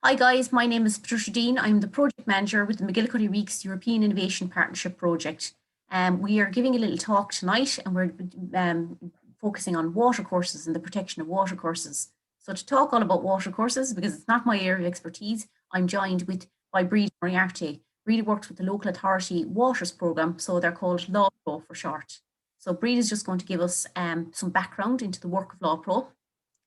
Hi guys, my name is Patricia Dean. I'm the project manager with the MacGillycuddy Reeks European Innovation Partnership Project. We are giving a little talk tonight and we're focusing on watercourses and the protection of watercourses. So to talk all about watercourses, because it's not my area of expertise, I'm joined by Breda Moriarty. Breda works with the local authority waters programme, so they're called LAWPRO for short. So Breda is just going to give us some background into the work of LAWPRO,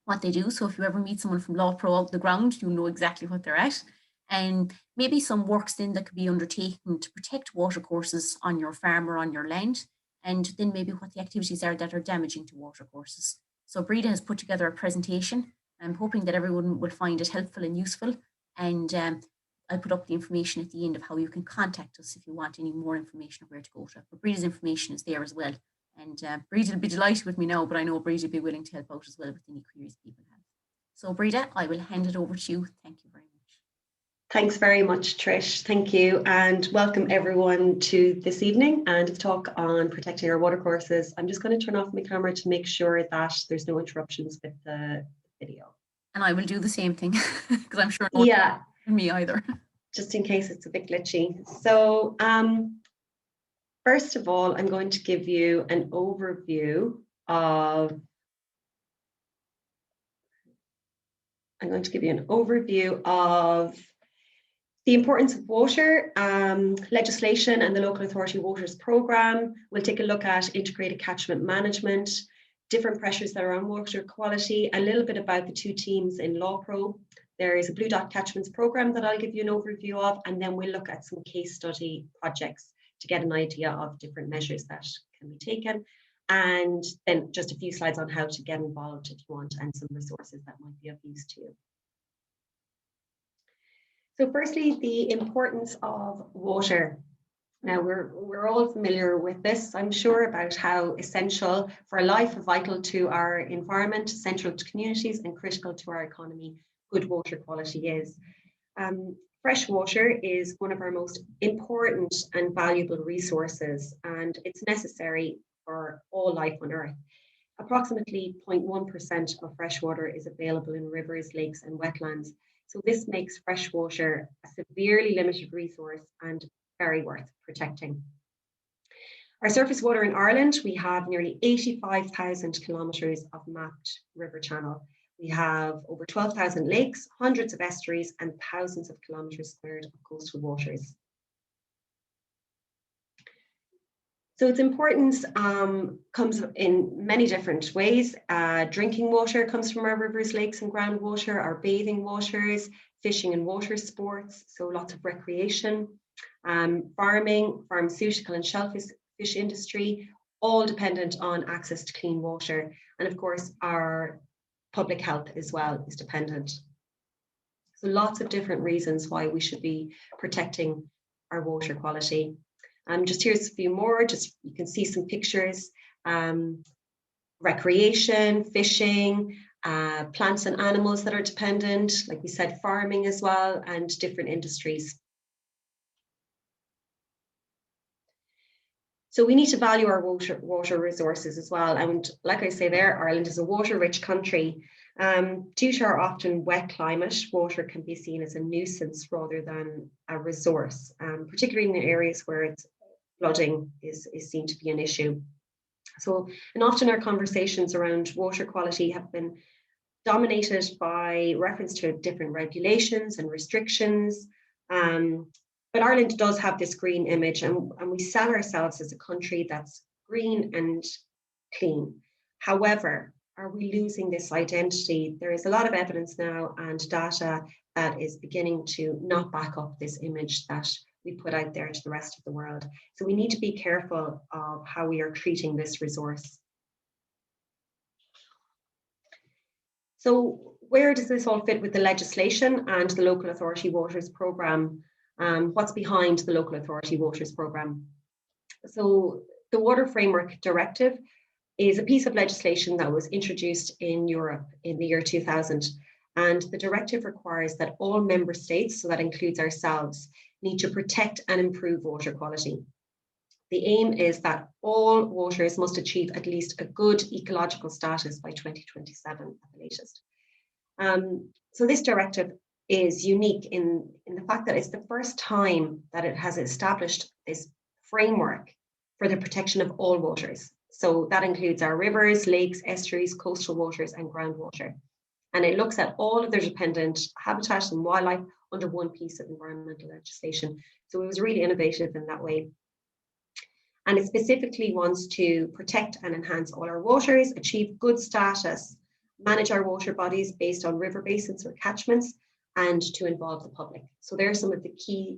what they do. So if you ever meet someone from LAWPRO out the ground, you know exactly what they're at. And maybe some works then that could be undertaken to protect watercourses on your farm or on your land. And then maybe what the activities are that are damaging to watercourses. So Breda has put together a presentation. I'm hoping that everyone will find it helpful and useful. And I'll put up the information at the end of how you can contact us if you want any more information of where to go to. But Breda's information is there as well. And Breda will be delighted with me now, but I know Breda will be willing to help out as well with any queries people have. So Breda, I will hand it over to you. Thank you very much. Thanks very much, Trish. Thank you, and welcome everyone to this evening and the talk on protecting our watercourses. I'm just going to turn off my camera to make sure that there's no interruptions with the video. And I will do the same thing because I'm sure no me either. Just in case it's a bit glitchy. So first of all, I'm going to give you an overview of the importance of water, legislation and the local authority waters programme. We'll take a look at integrated catchment management, different pressures that are on water quality, a little bit about the two teams in LAWPRO. There is a Blue Dot Catchments programme that I'll give you an overview of, and then we'll look at some case study projects to get an idea of different measures that can be taken. And then just a few slides on how to get involved if you want, and some resources that might be of use to you. So firstly, the importance of water. Now we're all familiar with this, I'm sure, about how essential for life, vital to our environment, central to communities and critical to our economy, good water quality is. Fresh water is one of our most important and valuable resources, and it's necessary for all life on Earth. Approximately 0.1% of fresh water is available in rivers, lakes and wetlands. So this makes fresh water a severely limited resource and very worth protecting. Our surface water in Ireland, we have nearly 85,000 kilometres of mapped river channel. We have over 12,000 lakes, hundreds of estuaries and thousands of kilometres squared of coastal waters. So its importance comes in many different ways. Drinking water comes from our rivers, lakes and groundwater, our bathing waters, fishing and water sports, so lots of recreation, farming, pharmaceutical and shellfish industry, all dependent on access to clean water. And of course, our public health as well is dependent. So lots of different reasons why we should be protecting our water quality. Just here's a few more, just you can see some pictures, recreation, fishing, plants and animals that are dependent, like we said, farming as well, and different industries. So we need to value our water resources as well. And like I say there, Ireland is a water-rich country. Due to our often wet climate, water can be seen as a nuisance rather than a resource, particularly in the areas where flooding is seen to be an issue. So, and often our conversations around water quality have been dominated by reference to different regulations and restrictions. But Ireland does have this green image, and we sell ourselves as a country that's green and clean. However, are we losing this identity? There is a lot of evidence now and data that is beginning to not back up this image that we put out there to the rest of the world. So we need to be careful of how we are treating this resource. So where does this all fit with the legislation and the local authority waters programme? What's behind the local authority waters programme? So the Water Framework Directive is a piece of legislation that was introduced in Europe in the year 2000. And the directive requires that all member states, so that includes ourselves, need to protect and improve water quality. The aim is that all waters must achieve at least a good ecological status by 2027 at the latest. So this directive is unique in the fact that it's the first time that it has established this framework for the protection of all waters. So that includes our rivers, lakes, estuaries, coastal waters, and groundwater. And it looks at all of their dependent habitat and wildlife under one piece of environmental legislation. So it was really innovative in that way. And it specifically wants to protect and enhance all our waters, achieve good status, manage our water bodies based on river basins or catchments, and to involve the public. So there are some of the key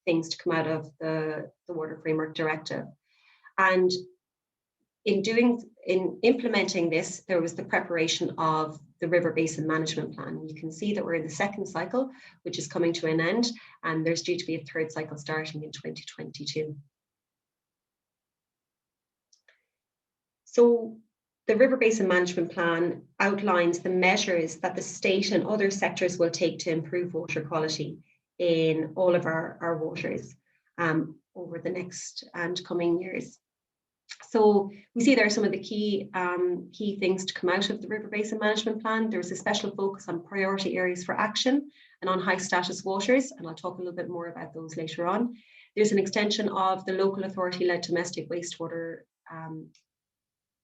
things to come out of the Water Framework Directive. And in implementing this, there was the preparation of the River Basin Management Plan. You can see that we're in the second cycle, which is coming to an end, and there's due to be a third cycle starting in 2022. So the River Basin Management Plan outlines the measures that the state and other sectors will take to improve water quality in all of our waters over the next and coming years. So we see there are some of the key things to come out of the River Basin Management Plan. There's a special focus on priority areas for action and on high status waters, and I'll talk a little bit more about those later on. There's an extension of the local authority-led domestic wastewater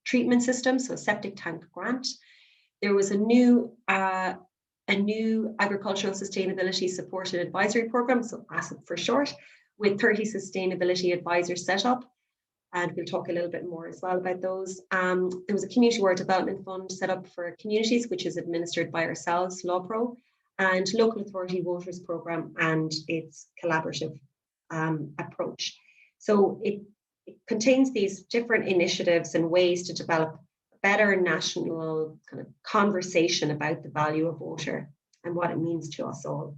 treatment system, so septic tank grant. There was a new agricultural sustainability supported advisory program, so ASSAP for short, with 30 sustainability advisors set up. And we'll talk a little bit more as well about those. There was a community water development fund set up for communities, which is administered by ourselves, LAWPRO, and local authority waters program and its collaborative approach. So it contains these different initiatives and ways to develop a better national kind of conversation about the value of water and what it means to us all.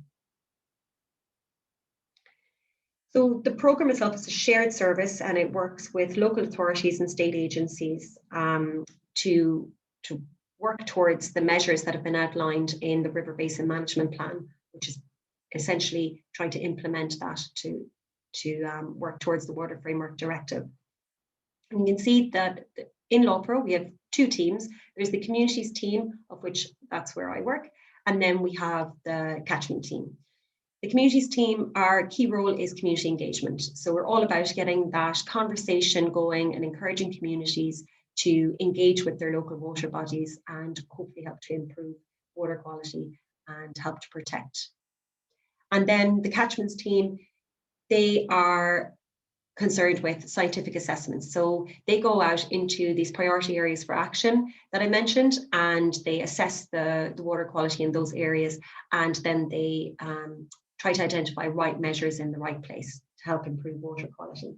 So the program itself is a shared service, and it works with local authorities and state agencies to work towards the measures that have been outlined in the River Basin Management Plan, which is essentially trying to implement that to work towards the Water Framework Directive. And you can see that in LAWPRO, we have two teams. There's the communities team, of which that's where I work, and then we have the catchment team. The communities team, our key role is community engagement. So we're all about getting that conversation going and encouraging communities to engage with their local water bodies and hopefully help to improve water quality and help to protect. And then the catchments team, they are concerned with scientific assessments. So they go out into these priority areas for action that I mentioned, and they assess the water quality in those areas, and then they try to identify right measures in the right place to help improve water quality.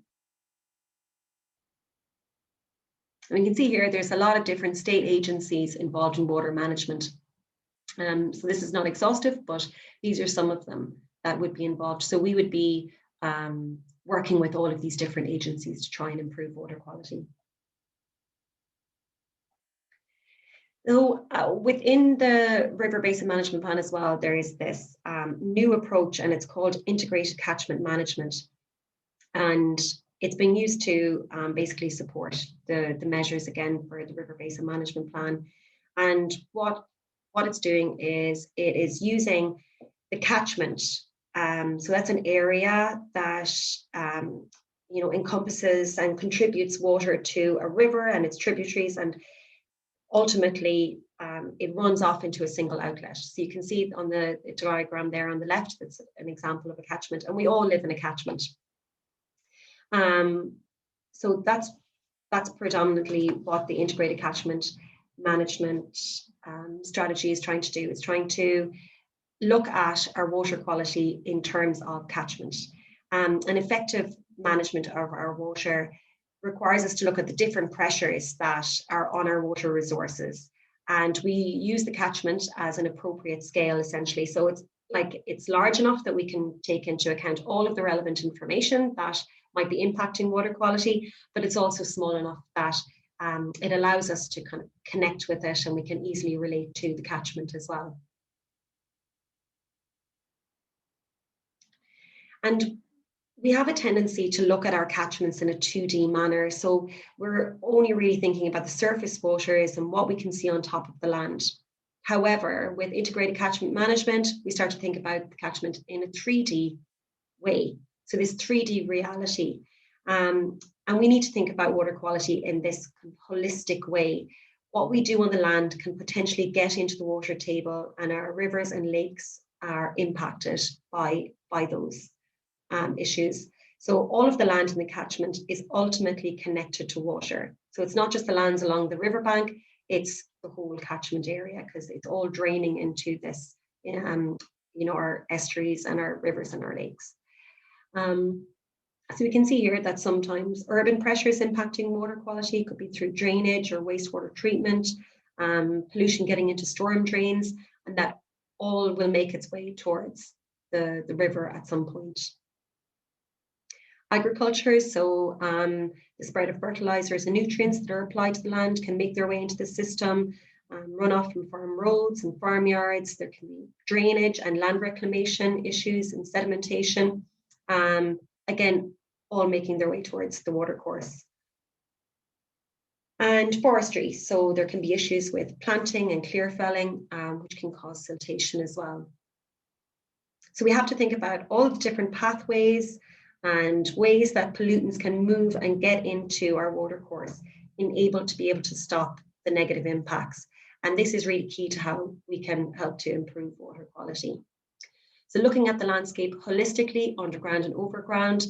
And you can see here, there's a lot of different state agencies involved in water management. So this is not exhaustive, but these are some of them that would be involved. So we would be working with all of these different agencies to try and improve water quality. So within the River Basin Management Plan as well, there is this new approach, and it's called Integrated Catchment Management. And it's being used to basically support the measures again for the River Basin Management Plan. And what it's doing is it is using the catchment. So that's an area that encompasses and contributes water to a river and its tributaries, and ultimately it runs off into a single outlet. So you can see on the diagram there on the left, that's an example of a catchment, and we all live in a catchment. So that's predominantly what the integrated catchment management strategy is trying to do. It's trying to look at our water quality in terms of catchment. An effective management of our water requires us to look at the different pressures that are on our water resources. And we use the catchment as an appropriate scale, essentially. So it's large enough that we can take into account all of the relevant information that might be impacting water quality, but it's also small enough that it allows us to kind of connect with it, and we can easily relate to the catchment as well. And we have a tendency to look at our catchments in a 2D manner. So we're only really thinking about the surface waters and what we can see on top of the land. However, with integrated catchment management, we start to think about the catchment in a 3D way. So this 3D reality. And we need to think about water quality in this holistic way. What we do on the land can potentially get into the water table, and our rivers and lakes are impacted by those issues. So all of the land in the catchment is ultimately connected to water. So it's not just the lands along the riverbank, it's the whole catchment area, because it's all draining into this, our estuaries and our rivers and our lakes. So we can see here that sometimes urban pressures impacting water quality could be through drainage or wastewater treatment, pollution getting into storm drains, and that all will make its way towards the river at some point. Agriculture, so the spread of fertilizers and nutrients that are applied to the land can make their way into the system, runoff from farm roads and farmyards. There can be drainage and land reclamation issues and sedimentation. Again, all making their way towards the watercourse. And forestry, so there can be issues with planting and clear felling, which can cause siltation as well. So we have to think about all the different pathways and ways that pollutants can move and get into our watercourse, able to stop the negative impacts. And this is really key to how we can help to improve water quality. So looking at the landscape holistically, underground and overground,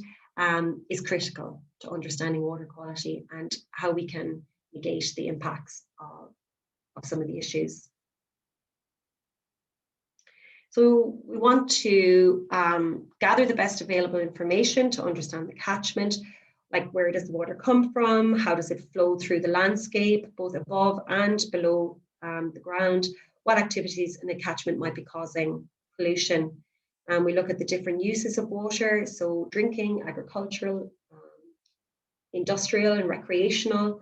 is critical to understanding water quality and how we can negate the impacts of some of the issues. So we want to gather the best available information to understand the catchment, like where does the water come from, how does it flow through the landscape, both above and below the ground, what activities in the catchment might be causing pollution. And we look at the different uses of water, so drinking, agricultural, industrial and recreational,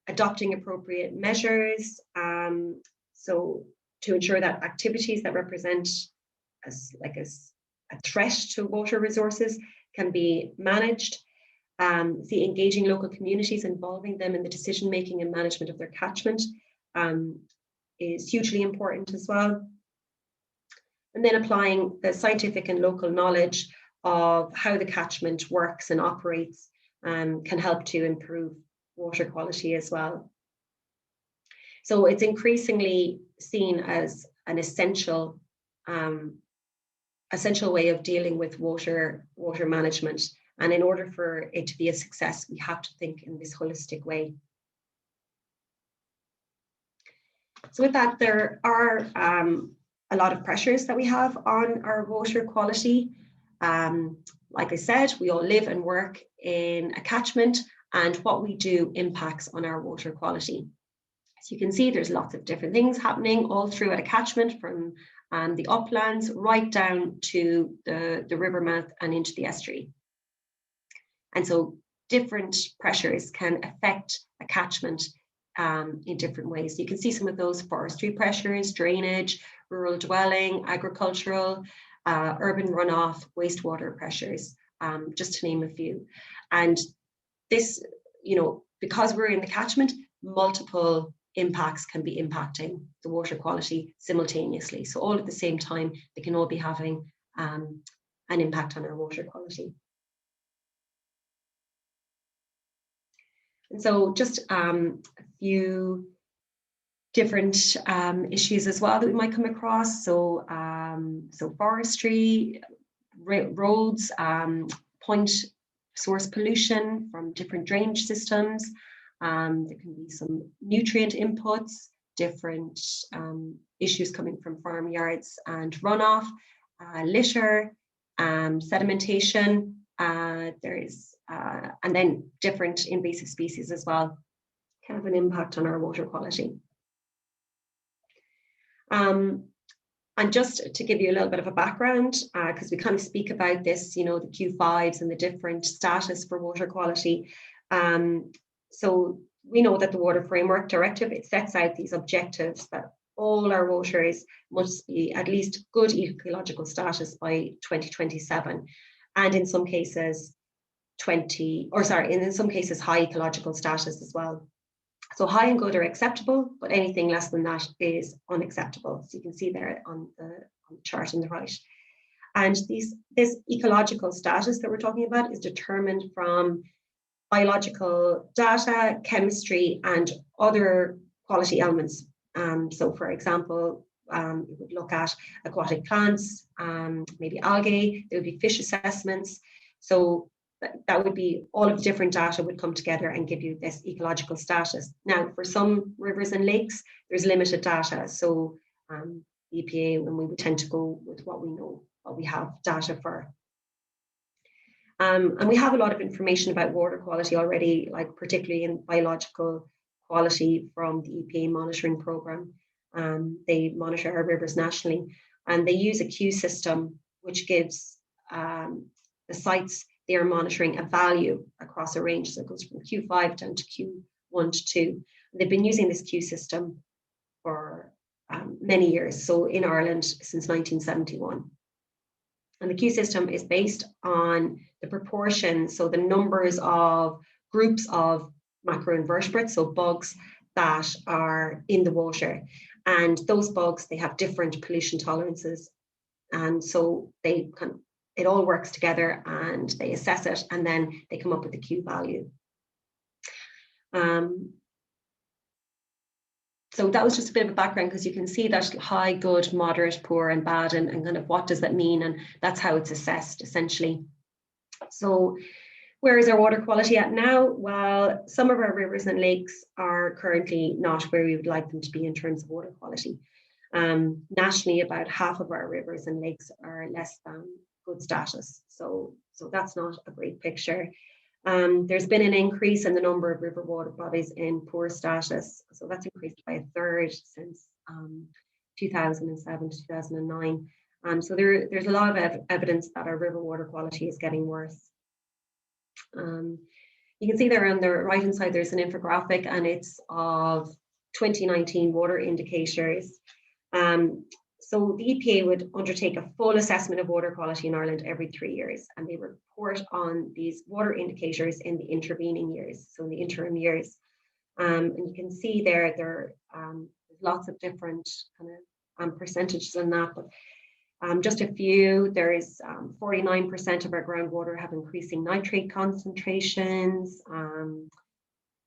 adopting appropriate measures, so to ensure that activities that represent a threat to water resources can be managed. Engaging local communities, involving them in the decision-making and management of their catchment is hugely important as well. And then applying the scientific and local knowledge of how the catchment works and operates can help to improve water quality as well. So it's increasingly seen as an essential way of dealing with water management. And in order for it to be a success, we have to think in this holistic way. So with that, there are a lot of pressures that we have on our water quality. Like I said, we all live and work in a catchment, and what we do impacts on our water quality. As you can see, there's lots of different things happening all through a catchment, from the uplands right down to the river mouth and into the estuary. And so different pressures can affect a catchment in different ways. You can see some of those: forestry pressures, drainage, rural dwelling, agricultural, urban runoff, wastewater pressures, just to name a few. And this, because we're in the catchment, multiple impacts can be impacting the water quality simultaneously. So all at the same time, they can all be having an impact on our water quality. And so just a few different issues as well that we might come across. So, forestry, roads, point source pollution from different drainage systems. There can be some nutrient inputs, different issues coming from farmyards and runoff, litter, sedimentation. And then different invasive species as well can have an impact on our water quality. And just to give you a little bit of a background, because we kind of speak about this, the Q5s and the different status for water quality. So we know that the Water Framework Directive, it sets out these objectives that all our waters must be at least good ecological status by 2027. And in some cases, in some cases, high ecological status as well. So high and good are acceptable, but anything less than that is unacceptable. So you can see there on the chart on the right. And this ecological status that we're talking about is determined from biological data, chemistry, and other quality elements. So for example, you would look at aquatic plants, maybe algae, there would be fish assessments. So that would be all of the different data would come together and give you this ecological status. Now, for some rivers and lakes, there's limited data. So the EPA, when we would tend to go with what we know, what we have data for. And we have a lot of information about water quality already, like particularly in biological quality from the EPA monitoring program. They monitor our rivers nationally, and they use a queue system, which gives the sites they are monitoring a value across a range. So it goes from Q5 down to Q1 to 2. They've been using this queue system for many years. So in Ireland since 1971. And the queue system is based on the proportion, so the numbers of groups of macroinvertebrates, so bugs that are in the water. And those bugs, they have different pollution tolerances. And so it all works together and they assess it and then they come up with the Q value. So that was just a bit of a background because you can see that high, good, moderate, poor, and bad, and kind of what does that mean? And that's how it's assessed essentially. So where is our water quality at now? Well, some of our rivers and lakes are currently not where we would like them to be in terms of water quality. Nationally, about half of our rivers and lakes are less than good status. So that's not a great picture. There's been an increase in the number of river water bodies in poor status. So that's increased by a third since 2007 to 2009. So there's a lot of evidence that our river water quality is getting worse. You can see there on the right hand side, there's an infographic and it's of 2019 water indicators. So the EPA would undertake a full assessment of water quality in Ireland every 3 years, and they report on these water indicators in the intervening years, so in the interim years. And you can see there are lots of different kind of percentages on that, but just a few. There is 49% of our groundwater have increasing nitrate concentrations,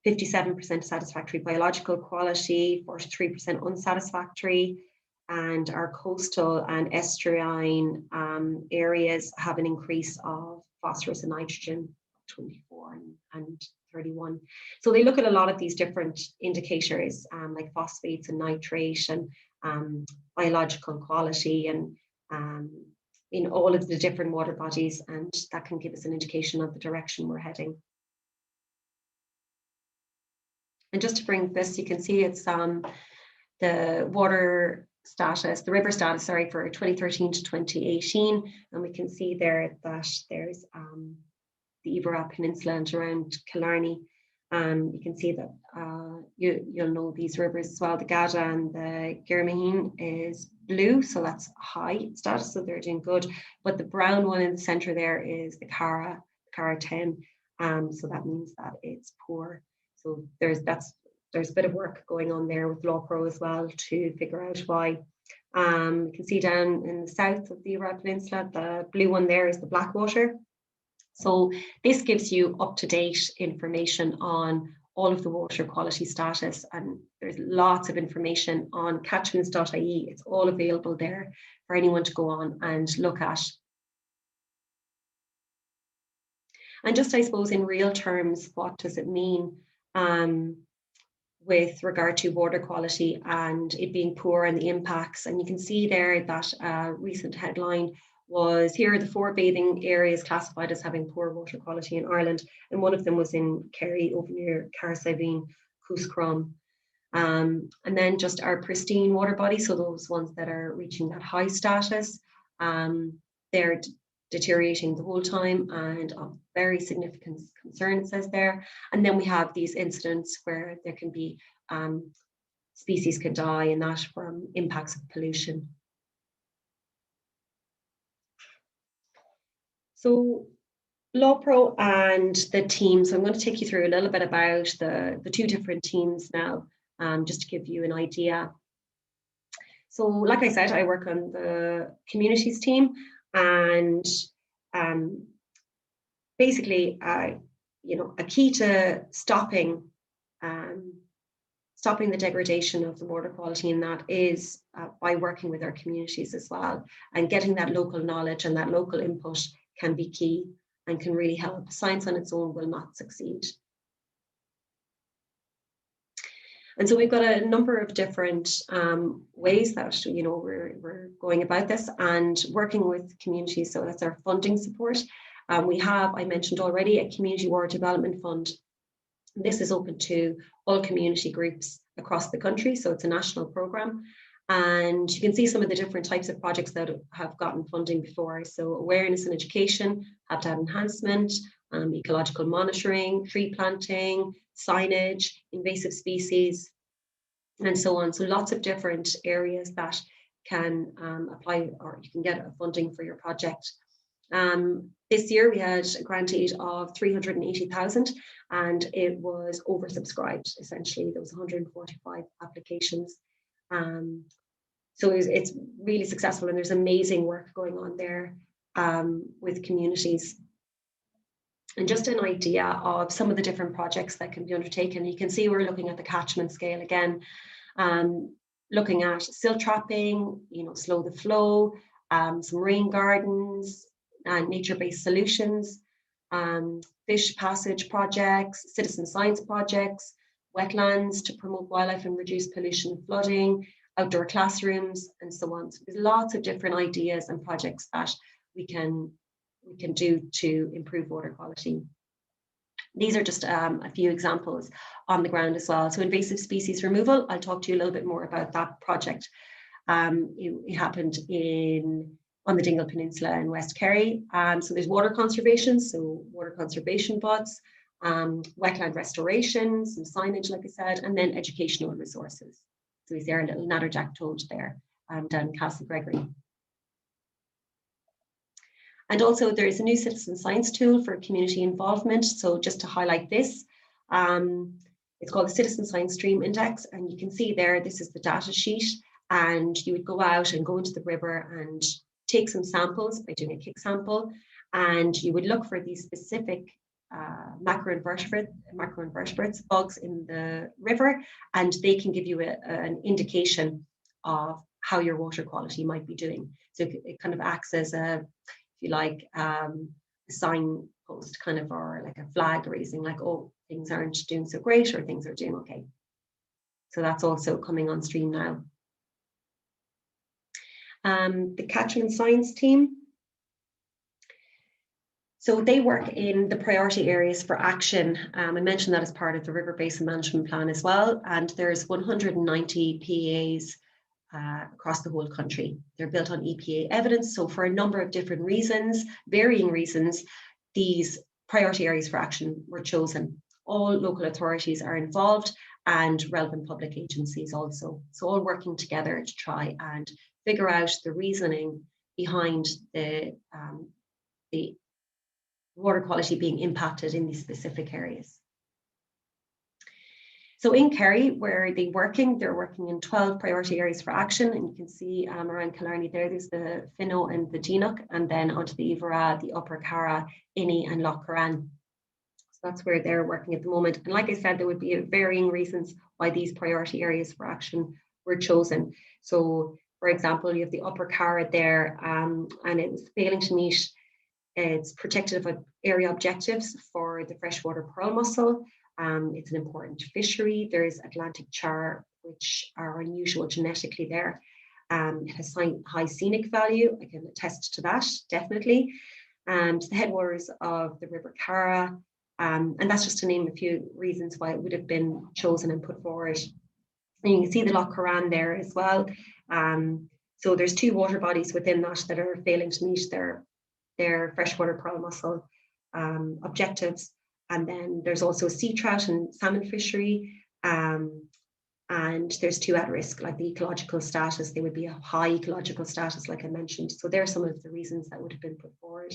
57% satisfactory biological quality, 43% unsatisfactory. And our coastal and estuarine areas have an increase of phosphorus and nitrogen, 24 and 31. So they look at a lot of these different indicators like phosphates and nitrate and biological quality and in all of the different water bodies, and that can give us an indication of the direction we're heading. And just to bring this, you can see it's the water status, the river status, sorry, for 2013 to 2018. And we can see there that there's the Breda Peninsula and around Killarney. You can see that you'll know these rivers as well. The Gada and the Girmaheen is blue, so that's high status, so they're doing good. But the brown one in the center there is the Cara 10, so that means that it's poor. So there's a bit of work going on there with LAWPRO as well to figure out why. You can see down in the south of the Breda Peninsula, the blue one there is the Blackwater. So this gives you up-to-date information on all of the water quality status, and there's lots of information on catchments.ie. It's all available there for anyone to go on and look at. And just, I suppose, in real terms, what does it mean with regard to water quality and it being poor and the impacts? And you can see there that a recent headline was, here are the 4 bathing areas classified as having poor water quality in Ireland, and one of them was in Kerry, over near Carsiveen, Cooscrum. And then just our pristine water bodies, so those ones that are reaching that high status, they're deteriorating the whole time and of very significant concern, it says there. And then we have these incidents where there can be species can die, and that from impacts of pollution. So LAWPRO and the team. So I'm going to take you through a little bit about the two different teams now, just to give you an idea. So like I said, I work on the communities team, and basically, you know, a key to stopping the degradation of the water quality in that is by working with our communities as well, and getting that local knowledge and that local input can be key and can really help. Science on its own will not succeed. And so we've got a number of different ways that, you know, we're going about this and working with communities. So that's our funding support. We have, I mentioned already, a community water development fund. This is open to all community groups across the country. So it's a national program. And you can see some of the different types of projects that have gotten funding before. So awareness and education, habitat enhancement, ecological monitoring, tree planting, signage, invasive species, and so on. So lots of different areas that can apply, or you can get funding for your project. This year we had a grant aid of 380,000 and it was oversubscribed. Essentially, there was 145 applications. So it's really successful, and there's amazing work going on there with communities. And just an idea of some of the different projects that can be undertaken. You can see we're looking at the catchment scale again, looking at silt trapping, you know, slow the flow, some rain gardens, nature-based solutions, fish passage projects, citizen science projects, wetlands to promote wildlife and reduce pollution and flooding, outdoor classrooms, and so on. So there's lots of different ideas and projects that we can do to improve water quality. These are just a few examples on the ground as well. So invasive species removal, I'll talk to you a little bit more about that project. It happened on the Dingle Peninsula in West Kerry. So there's water conservation, so water conservation bots, wetland restoration, some signage, like I said, and then educational resources. So he's there, a little natterjack toad there down in Castle Gregory. And also there's a new citizen science tool for community involvement. So just to highlight this, it's called the Citizen Science Stream Index. And you can see there, this is the data sheet. And you would go out and go into the river and take some samples by doing a kick sample. And you would look for these specific macroinvertebrates, bugs in the river, and they can give you an indication of how your water quality might be doing. So it kind of acts as a, if you like, a signpost kind of, or like a flag raising, like, oh, things aren't doing so great or things are doing okay. So that's also coming on stream now. The Catchment Science team. So they work in the priority areas for action. I mentioned that as part of the River Basin Management Plan as well. And there's 190 PEAs across the whole country. They're built on EPA evidence. So for a number of different reasons, varying reasons, these priority areas for action were chosen. All local authorities are involved and relevant public agencies also. So all working together to try and figure out the reasoning behind the water quality being impacted in these specific areas. So in Kerry, where they're working in 12 priority areas for action, and you can see around Killarney there's the Finno and the Deanoch, and then onto the Ivara, the Upper Cara, Innie and Lough Corran. So that's where they're working at the moment. And like I said, there would be varying reasons why these priority areas for action were chosen. So for example, you have the Upper Cara there, and it was failing to meet its protective area objectives for the freshwater pearl mussel. It's an important fishery. There's Atlantic char, which are unusual genetically there. It has high scenic value. I can attest to that, definitely. The headwaters of the River Cara, and that's just to name a few reasons why it would have been chosen and put forward. And you can see the Lough Corran there as well. So there's two water bodies within that are failing to meet their freshwater pearl mussel objectives. And then there's also sea trout and salmon fishery. And there's two at risk, like the ecological status. They would be a high ecological status, like I mentioned. So there are some of the reasons that would have been put forward.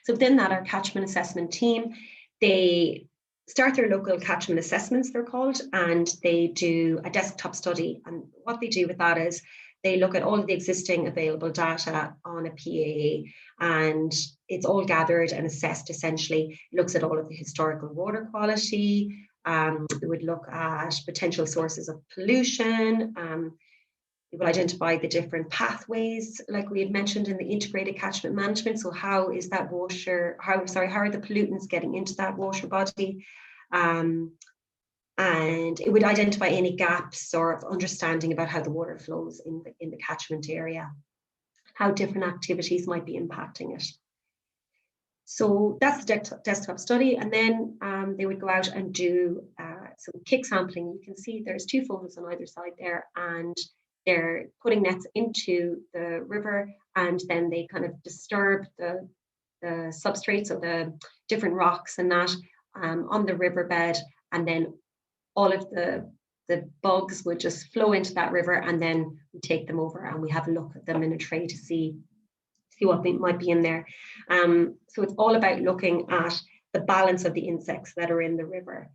So within that, our catchment assessment team, they start their local catchment assessments, they're called, and they do a desktop study. And what they do with that is they look at all of the existing available data on a PAA, and it's all gathered and assessed essentially. It looks at all of the historical water quality. It would look at potential sources of pollution. It will identify the different pathways, like we had mentioned in the integrated catchment management. So how is that water, how are the pollutants getting into that water body? And it would identify any gaps or understanding about how the water flows in the catchment area, how different activities might be impacting it. So that's the desktop study. And then they would go out and do some kick sampling. You can see there's 2 photos on either side there, and they're putting nets into the river, and then they kind of disturb the substrates of the different rocks and that on the riverbed, and then all of the bugs would just flow into that river, and then we take them over and we have a look at them in a tray to see what might be in there. So it's all about looking at the balance of the insects that are in the river.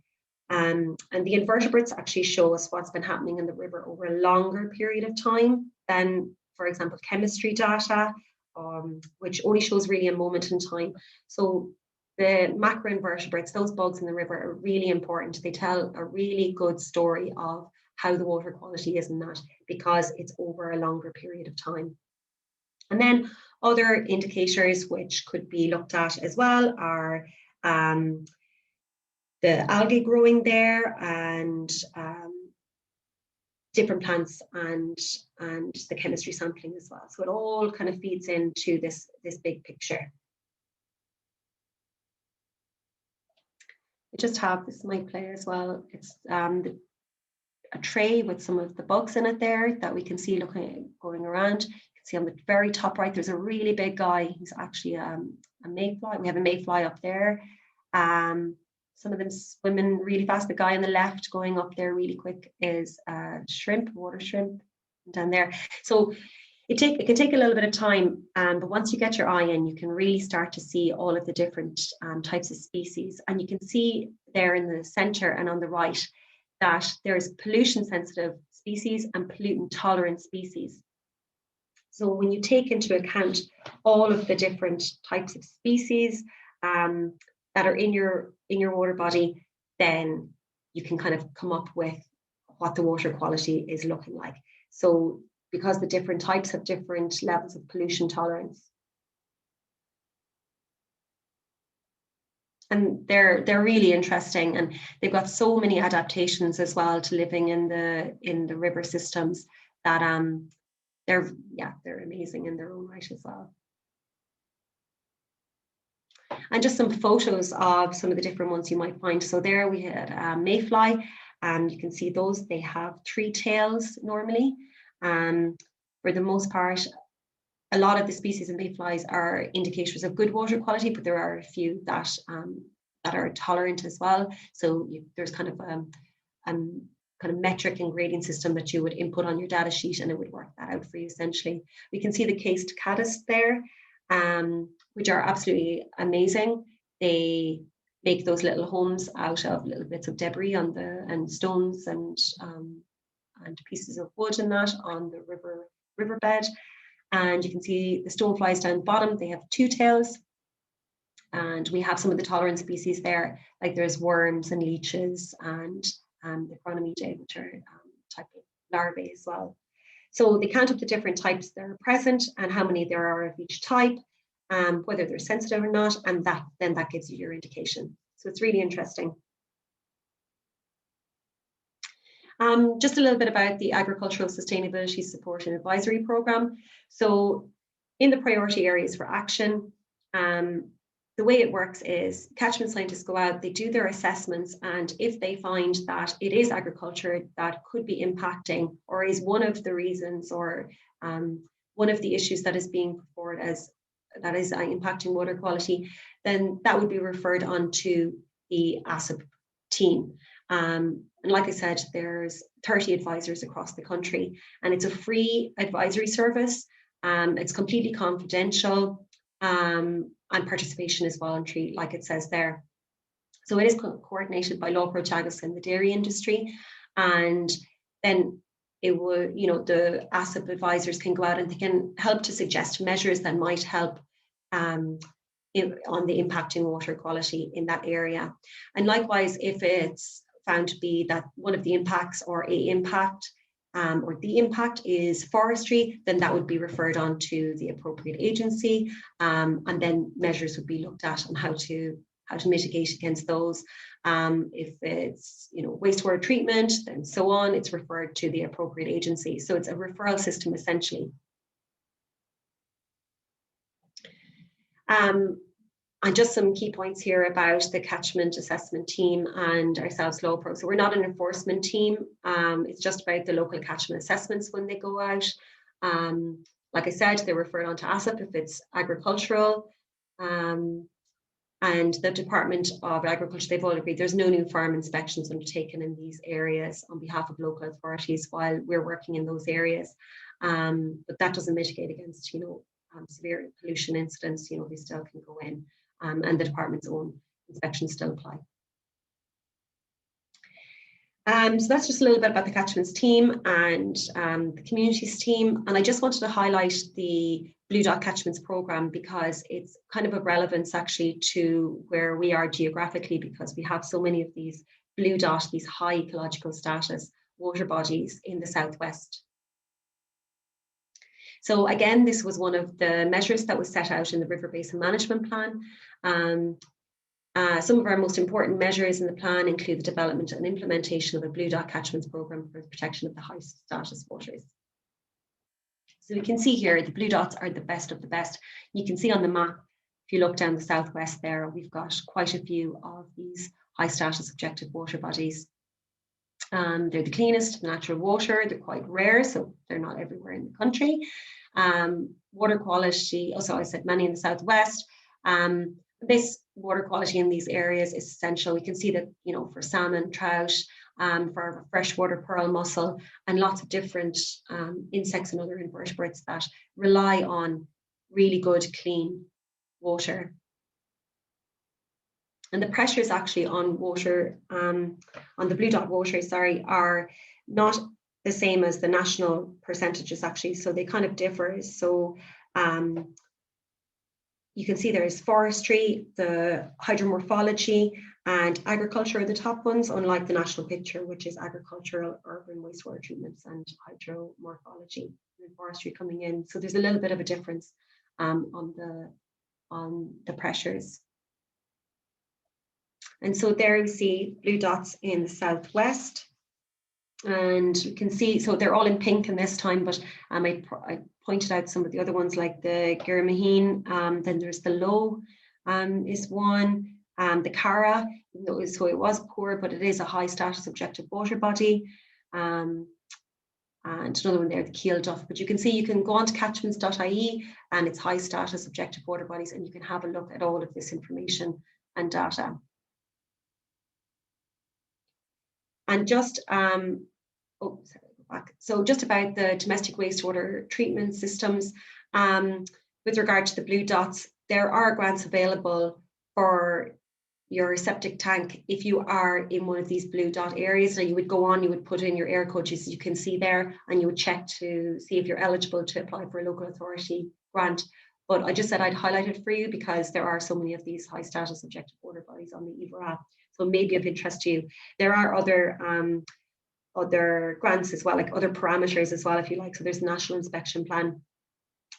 And the invertebrates actually show us what's been happening in the river over a longer period of time than, for example, chemistry data, which only shows really a moment in time. So the macroinvertebrates, those bugs in the river, are really important. They tell a really good story of how the water quality is in that, because it's over a longer period of time. And then other indicators which could be looked at as well are the algae growing there, and different plants, and the chemistry sampling as well. So it all kind of feeds into this big picture. I just have, this might play as well, it's a tray with some of the bugs in it there that we can see going around. You can see on the very top right, there's a really big guy. He's actually a mayfly. We have a mayfly up there. Some of them swimming really fast. The guy on the left going up there really quick is a shrimp, water shrimp down there. So it can take a little bit of time, but once you get your eye in, you can really start to see all of the different types of species. And you can see there in the center and on the right that there's pollution sensitive species and pollutant tolerant species. So when you take into account all of the different types of species that are in your water body, then you can kind of come up with what the water quality is looking like. So because the different types have different levels of pollution tolerance. And they're really interesting, and they've got so many adaptations as well to living in the river systems that they're amazing in their own right as well. And just some photos of some of the different ones you might find. So there we had mayfly, and you can see those, they have 3 tails normally. For the most part, a lot of the species of mayflies are indicators of good water quality, but there are a few that are tolerant as well. So there's kind of metric and grading system that you would input on your data sheet, and it would work that out for you essentially. We can see the cased caddis there, which are absolutely amazing. They make those little homes out of little bits of debris and stones and pieces of wood and that on the riverbed. And you can see the stoneflies down the bottom, they have 2 tails. And we have some of the tolerant species there, like there's worms and leeches and the Chronomidae, which are type of larvae as well. So they count up the different types that are present and how many there are of each type, whether they're sensitive or not, and then that gives you your indication. So it's really interesting. Just a little bit about the Agricultural Sustainability Support and Advisory Programme. So in the priority areas for action, the way it works is catchment scientists go out, they do their assessments, and if they find that it is agriculture that could be impacting or is one of the reasons or one of the issues that is being put forward as that is impacting water quality, then that would be referred on to the ASSAP team. And like I said, there's 30 advisors across the country, and it's a free advisory service. It's completely confidential. and participation is voluntary, like it says there. So it is coordinated by LAWPRO, Teagasc and the dairy industry, and then it will, you know, the ASSAP advisors can go out and they can help to suggest measures that might help on the impacting water quality in that area. And likewise, if it's found to be that one of the impacts or the impact is forestry, then that would be referred on to the appropriate agency, and then measures would be looked at on how to mitigate against those. If it's, you know, wastewater treatment, then so on, it's referred to the appropriate agency. So it's a referral system essentially. And just some key points here about the catchment assessment team and ourselves, LAWPRO. So we're not an enforcement team. It's just about the local catchment assessments when they go out. Like I said, they're referred on to ASSAP if it's agricultural. And the Department of Agriculture, they've all agreed there's no new farm inspections undertaken in these areas on behalf of local authorities while we're working in those areas. But that doesn't mitigate against, you know, severe pollution incidents. You know, they still can go in, and the department's own inspections still apply. So that's just a little bit about the catchments team and the communities team. And I just wanted to highlight the Blue Dot Catchments programme because it's kind of of relevance actually to where we are geographically, because we have so many of these blue dot, these high ecological status water bodies in the southwest. So again, this was one of the measures that was set out in the River Basin Management Plan. Some of our most important measures in the plan include the development and implementation of a Blue Dot Catchments programme for the protection of the high status waters. So we can see here the blue dots are the best of the best. You can see on the map, if you look down the southwest there, we've got quite a few of these high status objective water bodies. They're the cleanest natural water, they're quite rare, so they're not everywhere in the country. Water quality, also I said many in the southwest. This water quality in these areas is essential. We can see that, you know, for salmon, trout, for freshwater pearl mussel, and lots of different insects and other invertebrates that rely on really good, clean water. And the pressures actually on water, on the blue dot water, sorry, are not the same as the national percentages actually, so they kind of differ. So you can see there is forestry, the hydromorphology, and agriculture are the top ones, unlike the national picture, which is agricultural, urban wastewater treatments, and hydromorphology and forestry coming in. So there's a little bit of a difference on the pressures. And so there we see blue dots in the southwest. And you can see, so they're all in pink in this time, but I pointed out some of the other ones like the Girmaheen, then there's the Low is one, the Cara, so it was poor, but it is a high status objective water body. And another one there, the Keel Duff. But you can see you can go on to catchments.ie and it's high status objective water bodies, and you can have a look at all of this information and data. And just, so just about the domestic wastewater treatment systems, with regard to the blue dots, there are grants available for your septic tank if you are in one of these blue dot areas. So you would go on, you would put in your air codes, you can see there, and you would check to see if you're eligible to apply for a local authority grant. But I just said I'd highlight it for you because there are so many of these high status objective water bodies on the EVRA. So maybe of interest to you. There are other grants as well, like other parameters as well, if you like. So there's a national inspection plan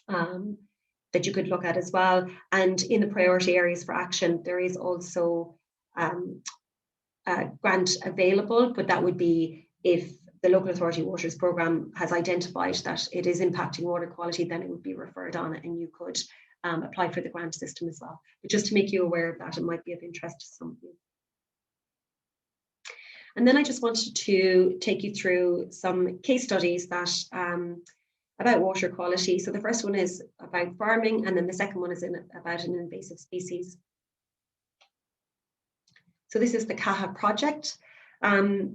that you could look at as well. And in the priority areas for action, there is also a grant available, but that would be if the local authority waters programme has identified that it is impacting water quality, then it would be referred on and you could apply for the grant system as well. But just to make you aware of that, it might be of interest to some of you. And then I just wanted to take you through some case studies that about water quality. So the first one is about farming, and then the second one is about an invasive species. So this is the CAHA project. So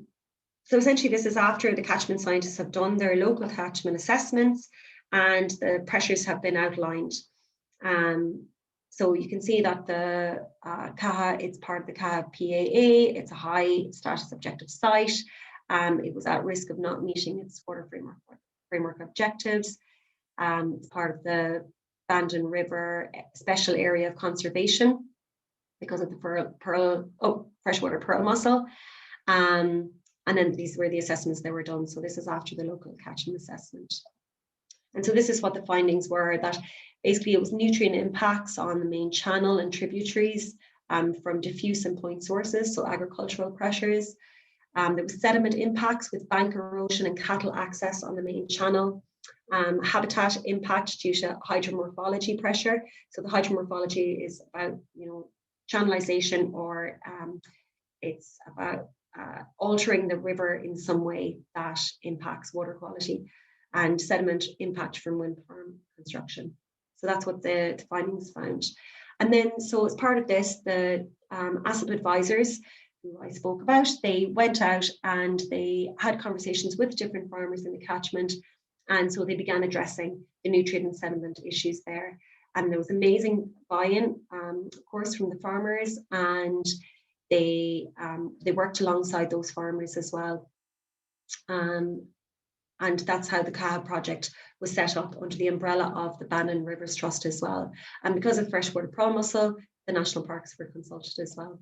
essentially this is after the catchment scientists have done their local catchment assessments and the pressures have been outlined. So you can see that the CAHA, it's part of the CAHA PAA. It's a high status objective site. It was at risk of not meeting its water framework objectives. It's part of the Bandon River Special Area of Conservation because of the freshwater pearl mussel. And then these were the assessments that were done. So this is after the local catchment assessment. And so this is what the findings were, that basically it was nutrient impacts on the main channel and tributaries from diffuse and point sources, so agricultural pressures. There was sediment impacts with bank erosion and cattle access on the main channel. Habitat impact due to hydromorphology pressure. So the hydromorphology is about, channelization, or it's about altering the river in some way that impacts water quality, and sediment impact from wind farm construction. So that's what the findings found. And then, so as part of this, the ASSAP advisors who I spoke about, they went out and they had conversations with different farmers in the catchment. And so they began addressing the nutrient and sediment issues there. And there was amazing buy-in, of course, from the farmers, and they worked alongside those farmers as well. And that's how the CAHA project was set up, under the umbrella of the Bandon Rivers Trust as well. And because of freshwater pearl mussel, the national parks were consulted as well.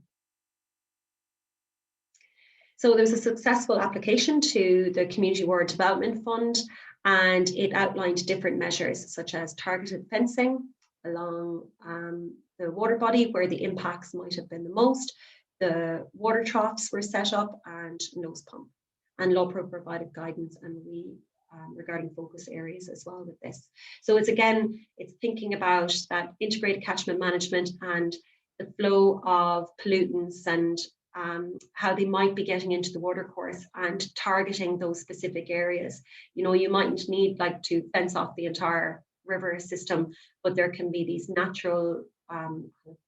So there's a successful application to the Community Water Development Fund, and it outlined different measures such as targeted fencing along the water body where the impacts might have been the most. The water troughs were set up, and nose pump. And LAWPRO provided guidance and regarding focus areas as well with this. So it's thinking about that integrated catchment management and the flow of pollutants and how they might be getting into the watercourse, and targeting those specific areas. You mightn't need to fence off the entire river system, but there can be these natural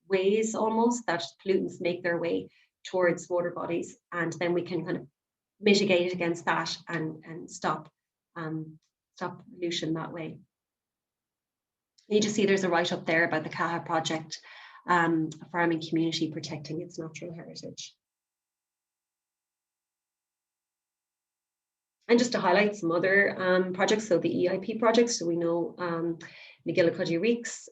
ways almost that pollutants make their way towards water bodies, and then we can kind of mitigate against that and stop pollution that way. You just see there's a write-up there about the CAHA project, a farming community protecting its natural heritage. And just to highlight some other projects, so the EIP projects, so we know MacGillycuddy Reeks,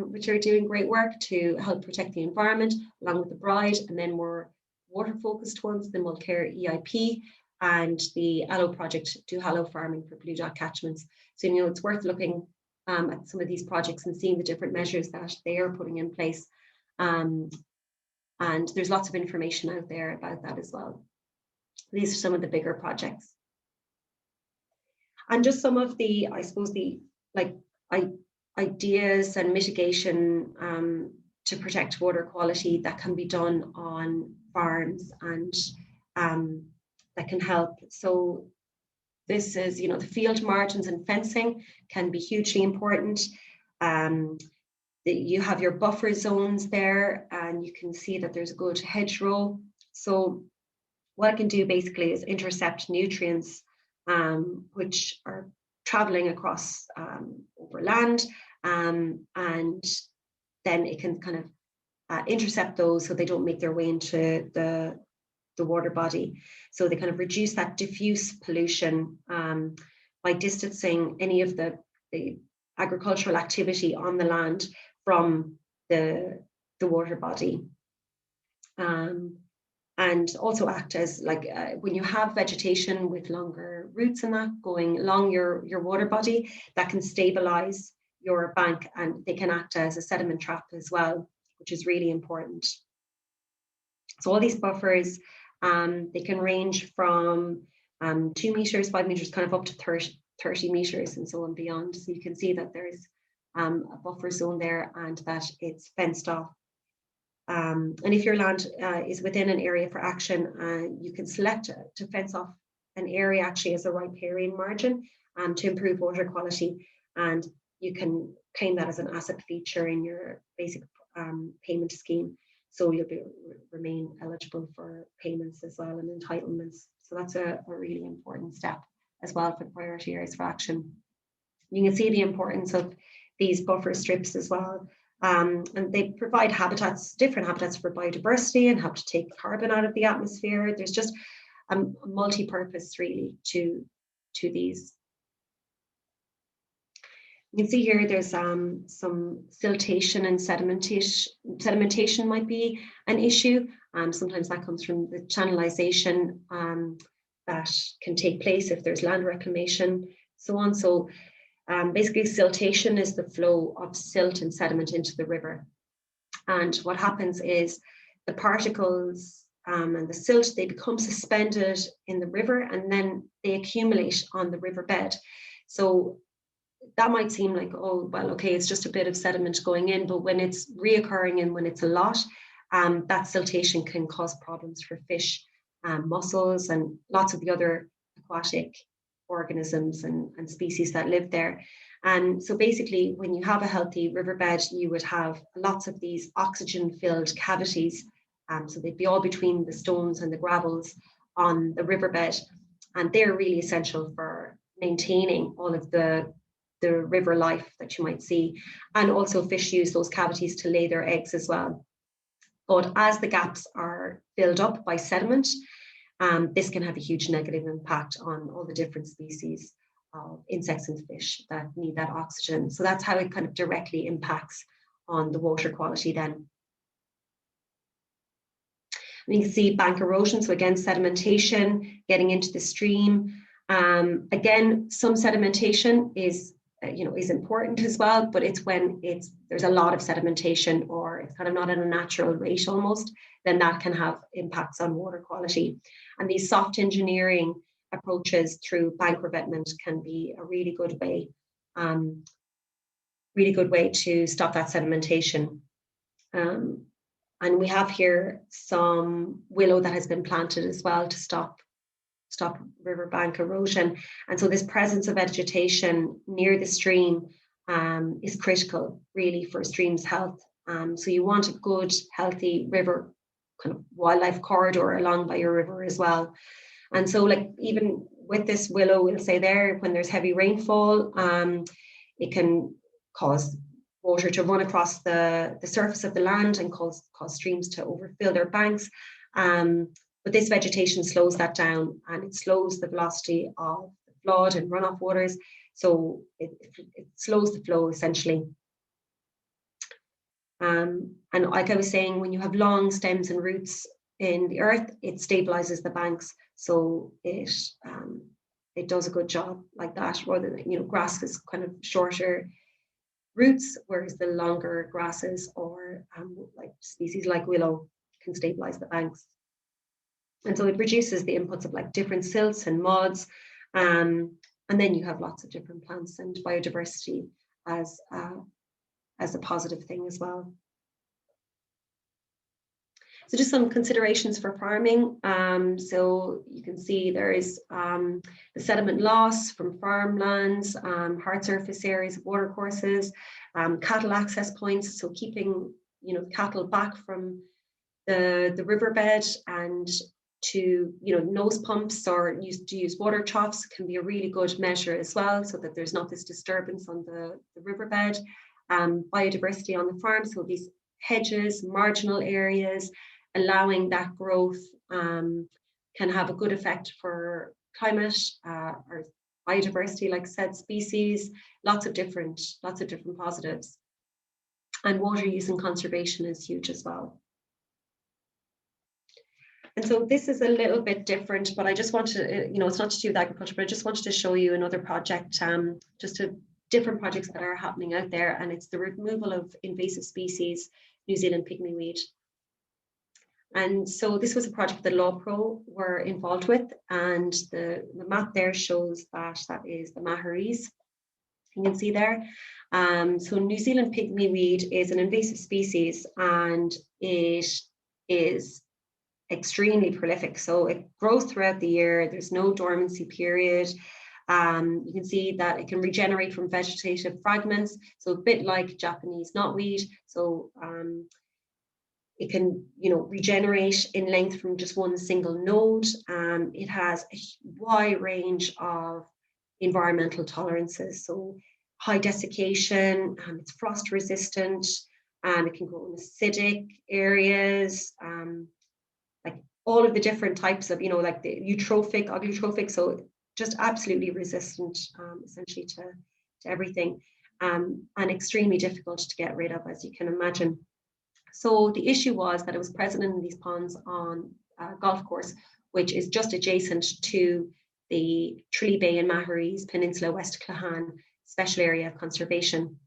which are doing great work to help protect the environment, along with the Breda, and then more water-focused ones, the Mulcair EIP, and the Allo project, Do Hallow Farming for Blue Dot catchments. So, it's worth looking at some of these projects and seeing the different measures that they are putting in place. And there's lots of information out there about that as well. These are some of the bigger projects. And just some of the, I suppose, the ideas and mitigation to protect water quality that can be done on farms and that can help. So this is, the field margins and fencing can be hugely important. You have your buffer zones there, and you can see that there's a good hedgerow. So what I can do basically is intercept nutrients which are traveling across over land, and then it can kind of intercept those so they don't make their way into the water body. So they kind of reduce that diffuse pollution by distancing any of the agricultural activity on the land from the water body. And also act as when you have vegetation with longer roots and that going along your water body, that can stabilize your bank, and they can act as a sediment trap as well, which is really important. So all these buffers, they can range from 2 meters, 5 meters, kind of up to 30 meters and so on beyond. So you can see that there's a buffer zone there and that it's fenced off. And if your land is within an area for action, you can select to fence off an area actually as a riparian margin to improve water quality, and you can claim that as an ASSAP feature in your basic payment scheme. So you'll remain eligible for payments as well and entitlements. So that's a really important step as well for the priority areas for action. You can see the importance of these buffer strips as well. And they provide habitats, different habitats for biodiversity, and help to take carbon out of the atmosphere. There's just a multi-purpose really to these. You can see here there's some siltation and sedimentation might be an issue. Sometimes that comes from the channelization that can take place if there's land reclamation, so on. So basically siltation is the flow of silt and sediment into the river. And what happens is the particles and the silt, they become suspended in the river, and then they accumulate on the riverbed. So that might seem like, oh, well, okay, it's just a bit of sediment going in, but when it's reoccurring and when it's a lot, that siltation can cause problems for fish, mussels, and lots of the other aquatic organisms and species that live there. And so basically, when you have a healthy riverbed, you would have lots of these oxygen-filled cavities. So they'd be all between the stones and the gravels on the riverbed. And they're really essential for maintaining all of the river life that you might see. And also fish use those cavities to lay their eggs as well. But as the gaps are filled up by sediment, this can have a huge negative impact on all the different species of insects and fish that need that oxygen. So that's how it kind of directly impacts on the water quality then. And you can see bank erosion, so again, sedimentation getting into the stream. Again, some sedimentation is important as well, but it's when there's a lot of sedimentation, or it's kind of not at a natural rate almost, then that can have impacts on water quality. And these soft engineering approaches through bank revetment can be a really good way to stop that sedimentation. And we have here some willow that has been planted as well to stop riverbank erosion. And so this presence of vegetation near the stream is critical really for a stream's health. So you want a good, healthy river kind of wildlife corridor along by your river as well. And so like even with this willow, we'll say there, when there's heavy rainfall, it can cause water to run across the surface of the land and cause streams to overfill their banks. But this vegetation slows that down, and it slows the velocity of the flood and runoff waters. So it slows the flow essentially. And like I was saying, when you have long stems and roots in the earth, it stabilizes the banks. So it does a good job like that, rather than, grass is kind of shorter roots, whereas the longer grasses or like species like willow can stabilize the banks. And so it reduces the inputs of like different silts and muds. And then you have lots of different plants and biodiversity as a positive thing as well. So just some considerations for farming. So you can see there is the sediment loss from farmlands, hard surface areas, watercourses, cattle access points. So keeping cattle back from the riverbed, and to nose pumps or use water troughs can be a really good measure as well, so that there's not this disturbance on the riverbed. Biodiversity on the farm, so these hedges, marginal areas, allowing that growth can have a good effect for climate or biodiversity, like I said, species, lots of different positives. And water use and conservation is huge as well. And so this is a little bit different, but I just want to, it's not to do with agriculture, but I just wanted to show you another project, different projects that are happening out there, and it's the removal of invasive species, New Zealand Pygmyweed. And so this was a project that LAWPRO were involved with, and the map there shows that is the Moriarty. You can see there. So New Zealand Pygmyweed is an invasive species, and it is extremely prolific. So it grows throughout the year. There's no dormancy period. You can see that it can regenerate from vegetative fragments. So a bit like Japanese knotweed. So it can, regenerate in length from just one single node. It has a wide range of environmental tolerances. So high desiccation, it's frost resistant, It can grow in acidic areas, like all of the different types of, like the eutrophic, agglutrophic, so just absolutely resistant, essentially to everything, and extremely difficult to get rid of, as you can imagine. So the issue was that it was present in these ponds on a golf course, which is just adjacent to the Tralee Bay and Maharees Peninsula, West Clahan Special Area of Conservation.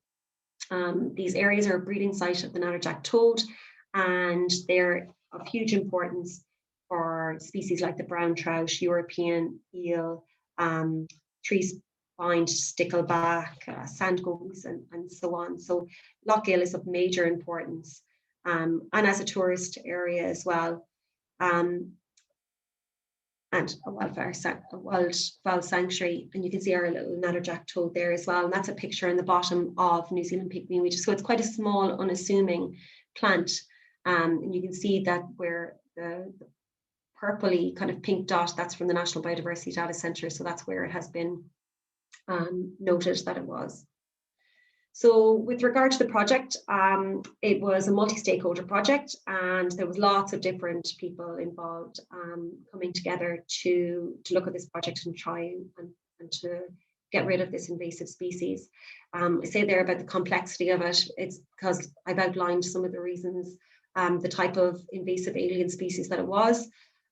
These areas are a breeding site of the Natterjack toad, and they're of huge importance for species like the brown trout, European eel, tree-spined stickleback, sand gobies, and so on. So Lough Gill is of major importance, and as a tourist area as well, and a wildfowl sanctuary. And you can see our little Natterjack toad there as well. And that's a picture in the bottom of New Zealand Pygmyweed. So it's quite a small, unassuming plant. And you can see that where the purpley kind of pink dot, that's from the National Biodiversity Data Centre. So that's where it has been noted that it was. So with regard to the project, it was a multi-stakeholder project, and there was lots of different people involved coming together to look at this project and try and to get rid of this invasive species. I say there about the complexity of it, it's because I've outlined some of the reasons, the type of invasive alien species that it was.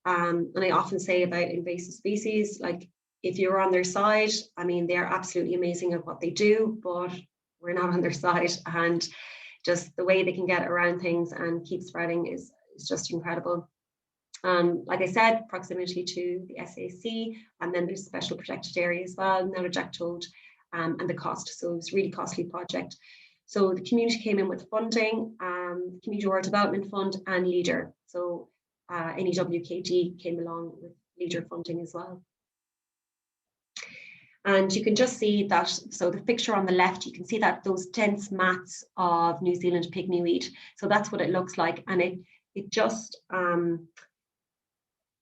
And I often say about invasive species, like if you're on their side, I mean, they're absolutely amazing at what they do, but we're not on their side, and just the way they can get around things and keep spreading is just incredible. Like I said, proximity to the SAC, and then there's special protected area as well, Natterjack toad, and the cost. So it was a really costly project. So the community came in with funding, Community Rural Development Fund and LEADER. So NEWKD came along with LEADER funding as well. And you can just see that, so the picture on the left, you can see that those dense mats of New Zealand pygmyweed. So that's what it looks like. And it just,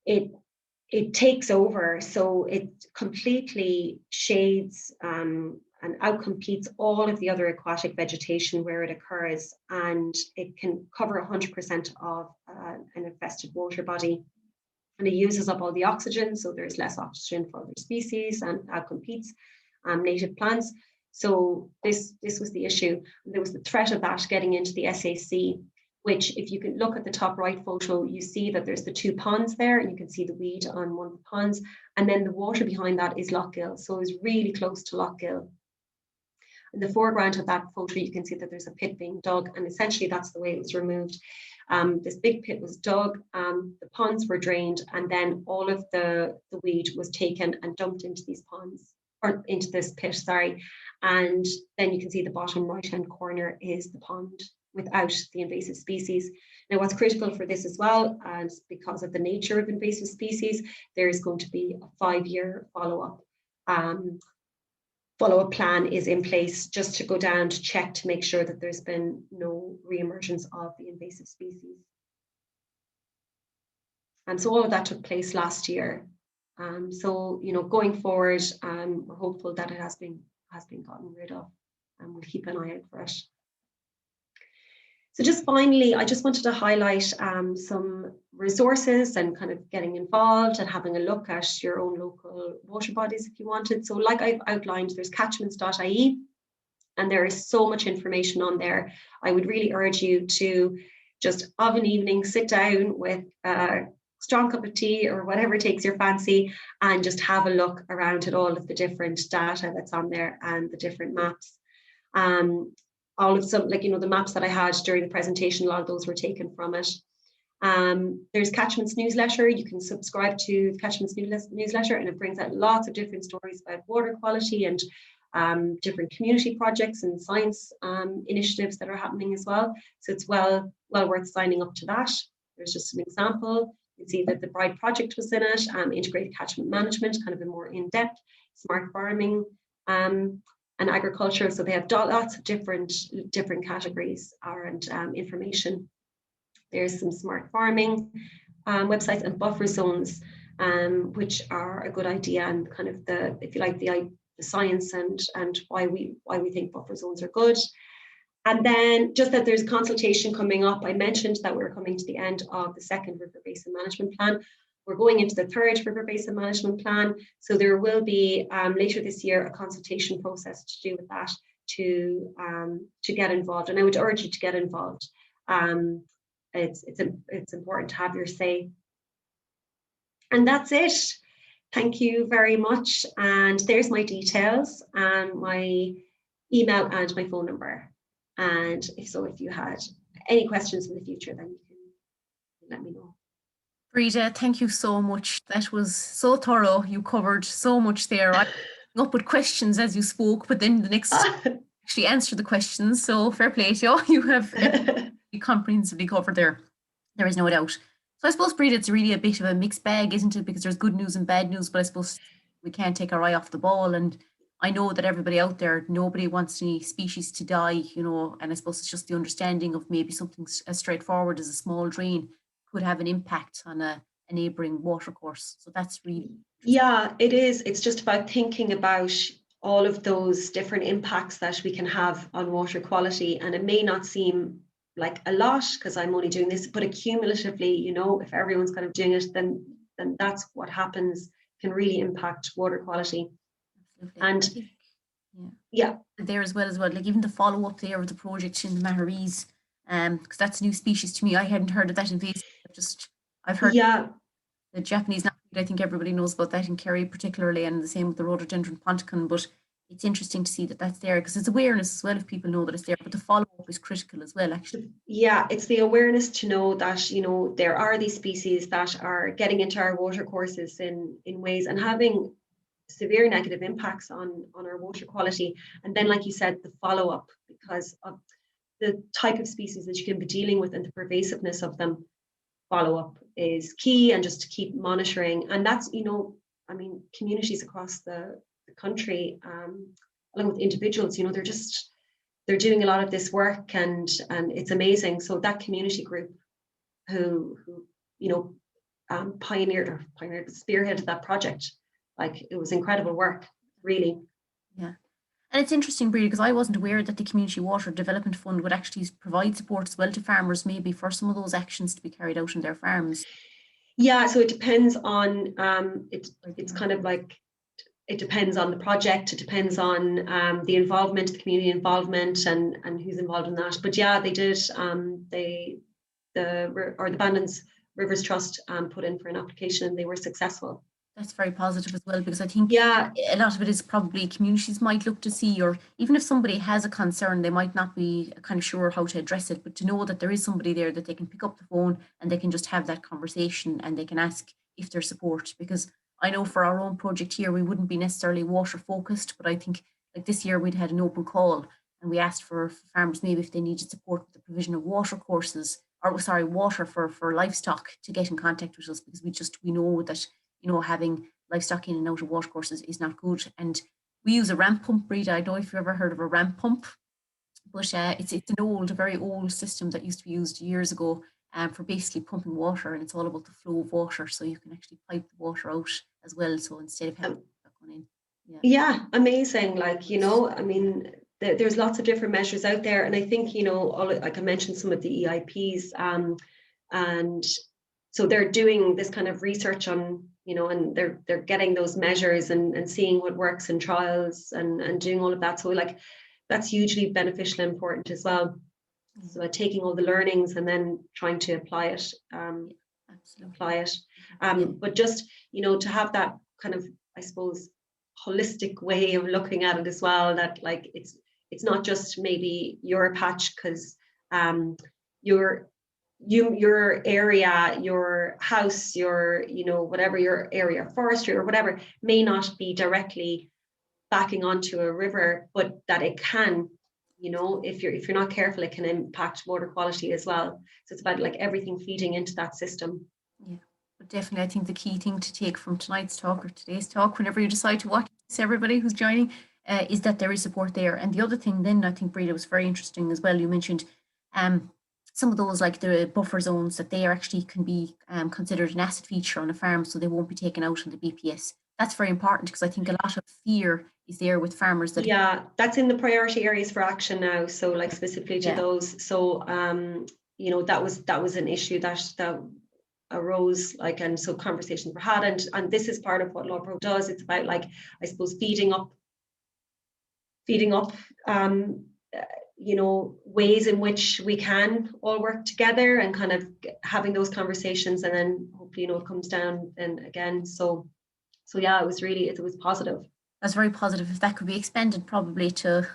it takes over. So it completely shades and outcompetes all of the other aquatic vegetation where it occurs. And it can cover 100% of an infested water body. And it uses up all the oxygen, so there's less oxygen for other species and outcompetes native plants. So this was the issue. There was the threat of that getting into the SAC, which if you can look at the top right photo, you see that there's the two ponds there, and you can see the weed on one of the ponds. And then the water behind that is Lough Gill. So it's really close to Lough Gill. In the foreground of that photo, you can see that there's a pit being dug, and essentially that's the way it was removed. This big pit was dug, the ponds were drained, and then all of the weed was taken and dumped into these ponds, or into this pit, sorry. And then you can see the bottom right-hand corner is the pond without the invasive species. Now, what's critical for this as well, and because of the nature of invasive species, there is going to be a 5-year follow-up. Follow-up plan is in place just to go down to check to make sure that there's been no re-emergence of the invasive species. And so all of that took place last year. So, going forward, we're hopeful that it has been gotten rid of, and we'll keep an eye out for it. So just finally, I just wanted to highlight some resources and kind of getting involved and having a look at your own local water bodies if you wanted. So like I've outlined, there's catchments.ie, and there is so much information on there. I would really urge you to just of an evening sit down with a strong cup of tea or whatever takes your fancy, and just have a look around at all of the different data that's on there and the different maps. All of some, like, the maps that I had during the presentation, a lot of those were taken from it. There's Catchment's newsletter. You can subscribe to Catchment's newsletter, and it brings out lots of different stories about water quality and different community projects and science initiatives that are happening as well. So it's well worth signing up to that. There's just an example. You can see that the Bride project was in it, integrated catchment management, kind of a more in-depth, smart farming, and agriculture. So they have lots of different categories and information. There's some smart farming websites and buffer zones, which are a good idea, and kind of the, if you like, the science and why we think buffer zones are good. And then just that there's a consultation coming up. I mentioned that we're coming to the end of the second river basin management plan. We're going into the third river basin management plan. So there will be later this year a consultation process to do with that to get involved. And I would urge you to get involved. It's important to have your say. And that's it. Thank you very much. And there's my details and my email and my phone number. And if you had any questions in the future, then you can let me know. Breda, thank you so much. That was so thorough. You covered so much there. I came up with questions as you spoke, but then the next actually answer the questions. So fair play to you. You have comprehensively covered there. There is no doubt. So I suppose, Breda, it's really a bit of a mixed bag, isn't it? Because there's good news and bad news, but I suppose we can't take our eye off the ball. And I know that everybody out there, nobody wants any species to die, you know, and I suppose it's just the understanding of maybe something as straightforward as a small drain could have an impact on a neighbouring watercourse. So that's really yeah, it is. It's just about thinking about all of those different impacts that we can have on water quality. And it may not seem like a lot because I'm only doing this, but accumulatively, you know, if everyone's kind of doing it, then that's what happens, can really impact water quality. Absolutely. And yeah, there as well, like even the follow up there of the project in the Maharees, because that's a new species to me. I hadn't heard of that invasive. I've heard the Japanese knotweed. I think everybody knows about that in Kerry particularly, and the same with the rhododendron ponticum. But it's interesting to see that that's there because it's awareness as well if people know that it's there. But the follow up is critical as well, actually. Yeah, it's the awareness to know that, you know, there are these species that are getting into our water courses in ways and having severe negative impacts on our water quality. And then, like you said, the follow up because of the type of species that you can be dealing with and the pervasiveness of them. Follow up is key, and just to keep monitoring. And that's, you know, I mean, communities across the country, along with individuals, you know, they're doing a lot of this work, and it's amazing. So that community group who you know spearheaded that project, like it was incredible work, really. Yeah. And it's interesting, Breda, because I wasn't aware that the Community Water Development Fund would actually provide support as well to farmers, maybe for some of those actions to be carried out in their farms. Yeah, so it depends on, it's kind of like, it depends on the project, it depends on the involvement, the community involvement and who's involved in that. But yeah, they did, the Bandon's Rivers Trust put in for an application and they were successful. That's very positive as well, because I think a lot of it is probably communities might look to see, or even if somebody has a concern, they might not be kind of sure how to address it, but to know that there is somebody there that they can pick up the phone and they can just have that conversation and they can ask if there's support. Because I know for our own project here, we wouldn't be necessarily water focused, but I think like this year we'd had an open call and we asked for farmers maybe if they needed support with the provision of water courses, or sorry, water for livestock, to get in contact with us, because we know that, you know, having livestock in and out of watercourses is not good. And we use a ramp pump, Breda. I don't know if you've ever heard of a ramp pump, but it's a very old system that used to be used years ago for basically pumping water, and it's all about the flow of water. So you can actually pipe the water out as well. So instead of having that going in. Yeah, amazing. Like, you know, I mean, there's lots of different measures out there. And I think, you know, like I mentioned some of the EIPs, and so they're doing this kind of research on, you know, and they're getting those measures and seeing what works in trials and doing all of that. So like that's hugely beneficial and important as well. So taking all the learnings and then trying to apply it. But just, you know, to have that kind of, I suppose, holistic way of looking at it as well, that like it's not just maybe your patch, because your area, your house, your, you know, whatever your area, forestry or whatever, may not be directly backing onto a river, but that it can, you know, if you're not careful, it can impact water quality as well. So it's about like everything feeding into that system. Yeah, but definitely I think the key thing to take from tonight's talk or today's talk, whenever you decide to watch this, everybody who's joining, is that there is support there. And the other thing then, I think, Breda, was very interesting as well. You mentioned some of those, like the buffer zones, that they are actually can be considered an asset feature on a farm, so they won't be taken out on the BPS. That's very important, because I think a lot of fear is there with farmers that. Yeah, that's in the priority areas for action now. So like specifically to those. So you know, that was an issue that arose, like, and so conversations were had, and this is part of what LAWPRO does. It's about, like, I suppose feeding up you know, ways in which we can all work together and kind of having those conversations, and then hopefully, you know, it comes down and again. So yeah, it was positive. That's very positive. If that could be expanded probably to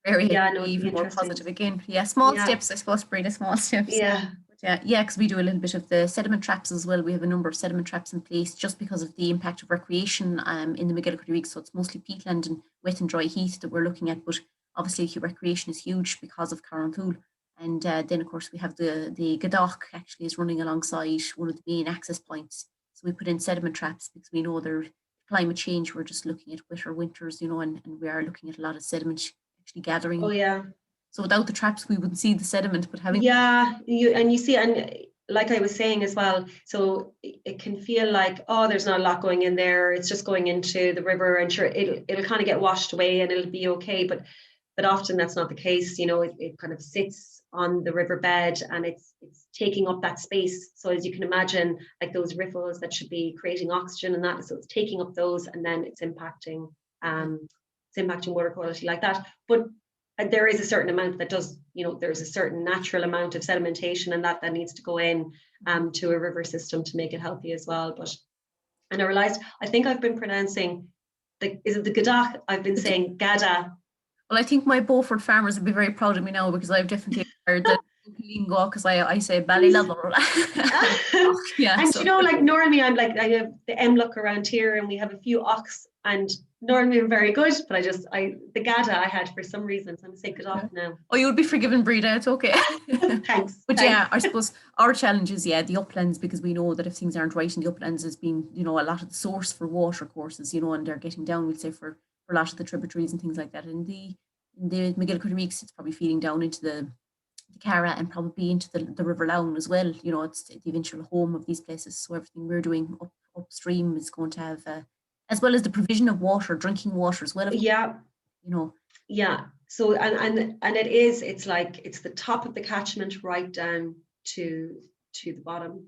area, yeah, no, even more positive again. Yeah, small steps, I suppose, Breda, small steps. Yeah. Yeah, because we do a little bit of the sediment traps as well. We have a number of sediment traps in place just because of the impact of recreation in the MacGillycuddy Reeks. So it's mostly peatland and wet and dry heath that we're looking at, but obviously recreation is huge because of Carranthul. And then of course we have the Gadach actually is running alongside one of the main access points. So we put in sediment traps because we know there's climate change. We're just looking at wetter winters, you know, and we are looking at a lot of sediment actually gathering. Oh yeah. So without the traps, we wouldn't see the sediment, but having. Yeah, you see, and like I was saying as well, so it can feel like, oh, there's not a lot going in there. It's just going into the river, and sure, it'll kind of get washed away and it'll be okay. But often that's not the case. You know, it kind of sits on the riverbed and it's taking up that space. So as you can imagine, like those riffles that should be creating oxygen and that, so it's taking up those, and then it's impacting water quality like that. But there is a certain amount that does, you know, there's a certain natural amount of sedimentation and that needs to go in to a river system to make it healthy as well. And I realized, I think I've been pronouncing is it the Gadach? I've been saying Gada. Well, I think my Beaufort farmers would be very proud of me now, because I've definitely heard the lingo, because I say Ballylevel. Yeah, and so, you know, like normally I'm like, I have the Emlock around here and we have a few ox, and normally I'm very good, but the Gada I had for some reason, so I'm going to say Gadach now. Oh, you would be forgiven, Breda, it's okay. Thanks. But yeah, I suppose our challenge is, the uplands, because we know that if things aren't right in the uplands, has been, you know, a lot of the source for water courses, you know, and they're getting down, we'd say, for a lot of the tributaries and things like that. And in the MacGillycuddy Reeks, it's probably feeding down into the Cara and probably into the River Lown as well. You know, it's the eventual home of these places. So everything we're doing upstream is going to have, as well as the provision of water, drinking water as well. Yeah. You know. Yeah. So and it's like it's the top of the catchment right down to the bottom.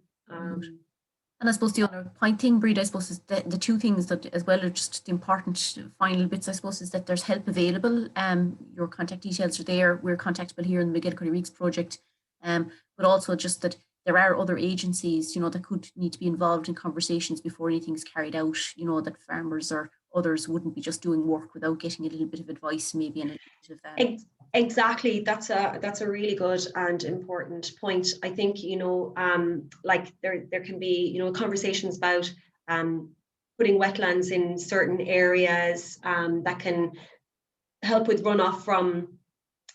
And I suppose the other point thing, Breda, I suppose, is the two things that as well are just the important final bits, I suppose, is that there's help available. Your contact details are there. We're contactable here in the MacGillycuddy Reeks project. But also just that there are other agencies, you know, that could need to be involved in conversations before anything's carried out, you know, that farmers or others wouldn't be just doing work without getting a little bit of advice, maybe, and a bit of Exactly. That's a really good and important point. I think, you know, like there can be, you know, conversations about putting wetlands in certain areas that can help with runoff from,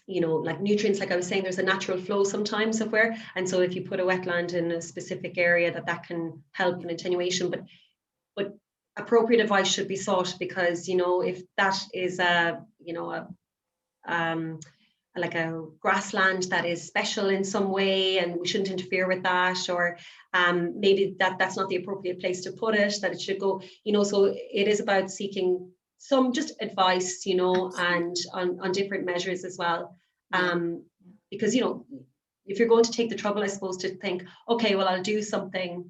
you know, like nutrients. Like I was saying, there's a natural flow sometimes of where, and so if you put a wetland in a specific area, that can help in attenuation. But appropriate advice should be sought, because, you know, if that is like a grassland that is special in some way and we shouldn't interfere with that, or maybe that's not the appropriate place to put it, that it should go, you know. So it is about seeking some just advice, you know, and on different measures as well. Because, you know, if you're going to take the trouble, I suppose, to think, okay, well, I'll do something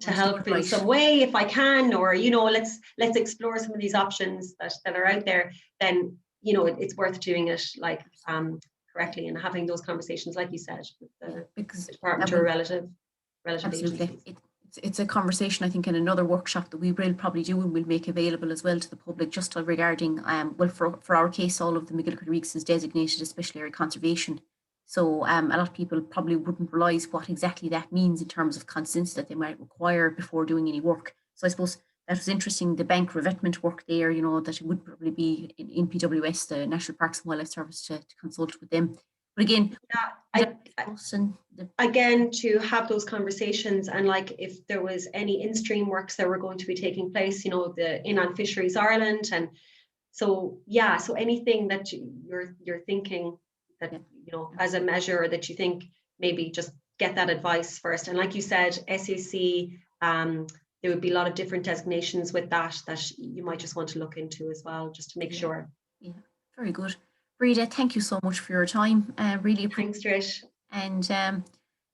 to help in some way if I can, or, you know, let's explore some of these options that are out there, then, you know, it's worth doing it like correctly and having those conversations, like you said, with the department or relative absolutely. It's a conversation, I think, in another workshop that we will probably do and we'll make available as well to the public, just regarding, well, for our case, all of the MacGillycuddy Reeks is designated as special area conservation. So a lot of people probably wouldn't realise what exactly that means in terms of consents that they might require before doing any work. So I suppose that was interesting, the bank revetment work there, you know, that it would probably be in PWS, the National Parks and Wildlife Service, to consult with them. But again, again, to have those conversations, and like if there was any in-stream works that were going to be taking place, you know, the In-On Fisheries Ireland, and so yeah, so anything that you're thinking that, you know, as a measure that you think, maybe just get that advice first. And like you said, SAC, there would be a lot of different designations with that you might just want to look into as well, just to make sure. Yeah, very good. Breda, thank you so much for your time. Really appreciate Thanks, it. And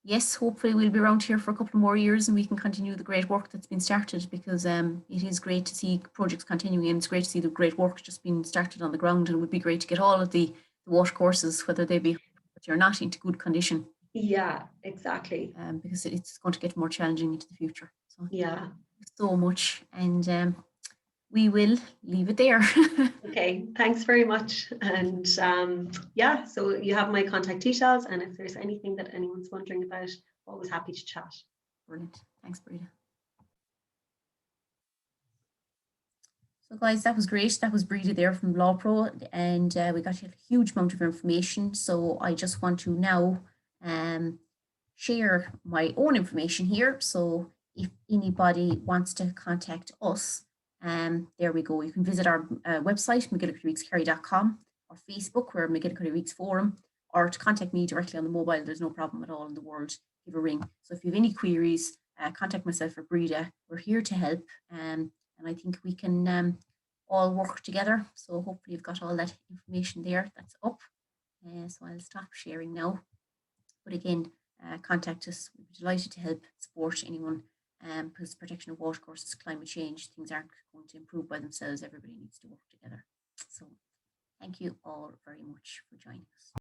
yes, hopefully we'll be around here for a couple more years and we can continue the great work that's been started, because it is great to see projects continuing, and it's great to see the great work just being started on the ground, and it would be great to get all of the water courses, whether they be or not, into good condition. Yeah, exactly. Because it's going to get more challenging into the future. So yeah, so much, and we will leave it there. okay, thanks very much. And yeah, so you have my contact details, and if there's anything that anyone's wondering about, always happy to chat. Brilliant. Thanks, Breda. So guys, that was great. That was Breda there from LAWPRO, and we got a huge amount of information. So I just want to now share my own information here. So if anybody wants to contact us, there we go. You can visit our website, MacGillycuddyReeksCerry.com, or Facebook, where MacGillycuddy Reeks Forum, or to contact me directly on the mobile. There's no problem at all in the world. Give a ring. So if you have any queries, contact myself or Breda. We're here to help, and I think we can all work together. So hopefully you've got all that information there. That's up. So I'll stop sharing now. But again, contact us. We'd be delighted to help support anyone, because protection of watercourses, climate change, things aren't going to improve by themselves. Everybody needs to work together. So thank you all very much for joining us.